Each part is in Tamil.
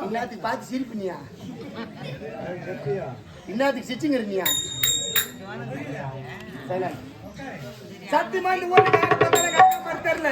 இன்னத்துக்கு பார்த்து சிரிப்பினியா? இன்னத்துக்கு சிச்சிங்க இருந்தியா? சத்தியமா இந்த ஊருக்கு தெரியல.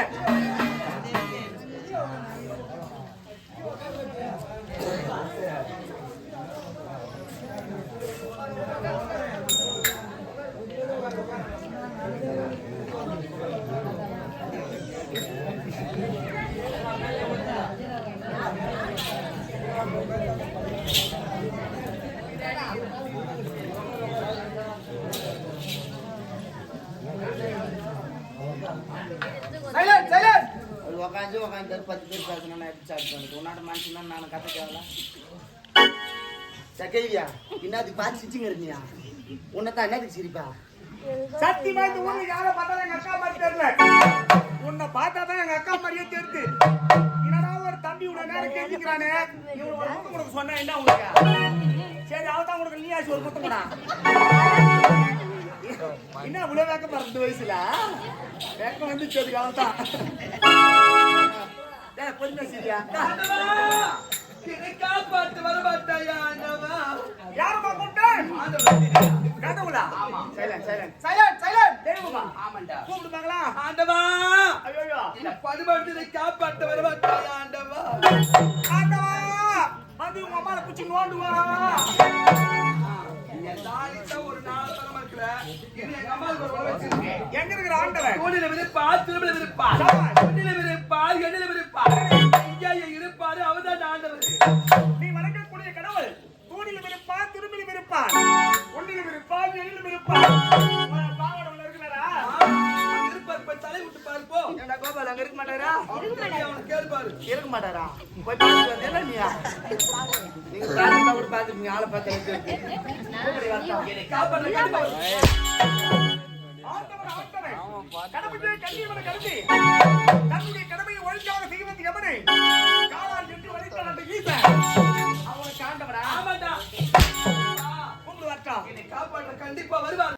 உக்காந்து 10 பேர் பேசணும் உன்னாட்ட மனுஷன் நான் கத்த தேவல சக்கையா இன்னத்துக்கு பார்த்து சிச்சிங்க இருந்தியா? உன்னதான் என்னதுக்கு சிரிப்பா? சத்தியமா இந்த ஊருக்கு யாரை பார்த்தாலும் எங்க அக்கா மாதிரி தெரியல. உன்னை பார்த்தாதான் எங்க அக்கா மாதிரியே தெரியுது. என்னடா ஒரு தம்பி உன நேரம் கேட்கிறானே, இவன் ஒரு முத்தம் உனக்கு சொன்னா என்ன உனக்கு? சரி அவதான் உனக்கு நீ ஆச்சு ஒரு முத்தம்டா. என்ன இவ்வளவு வேக்கம் பறந்து வயசுல வேக்கம் வந்து சொல்லுங்க அவதான். பொறுமை சரியா? காப்பாத்து வரமாட்டாயா? யாருமா கூப்பிட்டேன்? கடவுளா? ஆமா. சைலண்ட் சைலண்ட் சைலண்ட் சைலண்ட் தேவுமா? ஆமாண்டா. கூப்பிடுவாங்களா? ஆண்டவா. ஐயோ இந்த படுபடுத்தை காப்பாத்த வரமாட்டாயா ஆண்டவா? ஆண்டவா வந்து உங்க அம்மால குச்சி நோண்டுவா. தாலிட்ட ஒரு நாள் தரமா இருக்கல. இது எங்க அம்மாவுக்கு ஒரு உறவு வச்சிருக்கே. எங்க இருக்கிற ஆண்டவன்? கோடில விருப்பா, திருமண விருப்பா. கோடில விருப்பா, எண்ணில விருப்பா. ஐயா இருப்பாரு அவர்தான் ஆண்டவர். நீ வணங்கக்கூடிய கடவுள் கோடில விருப்பா, திருமண விருப்பா. ஒண்ணில விருப்பா, எண்ணில விருப்பா. பாவடவுல இருக்கறா? இருப்பார் போய் தலை விட்டு பாரு போ. ஏண்டா கோபால் அங்க இருக்க மாட்டாரா? இருக்க மாட்டாரா? அவன கேளு பாரு. இருக்க மாட்டாரா? போய் பாத்து வந்தேல நீயா? நீங்க பாத்து கூட பாத்துங்க ஆளை பாத்து இருக்கு. கோபடி வாடா. காப்பாத்த கண்டிப்பா. ஆண்டவர் ஆண்டவர். கடவுளே கண்ணீர் கடந்து. தன்னுடைய கடமையை ஒழுங்காக செய்வது எவனே? காலால் என்று வளைத்தான் அந்த ஈசன். அவனுக்கு ஆண்டவரா? ஆமாடா. கூப்பிடு வாடா. என்னை காப்பாற்ற கண்டிப்பா வருவார்.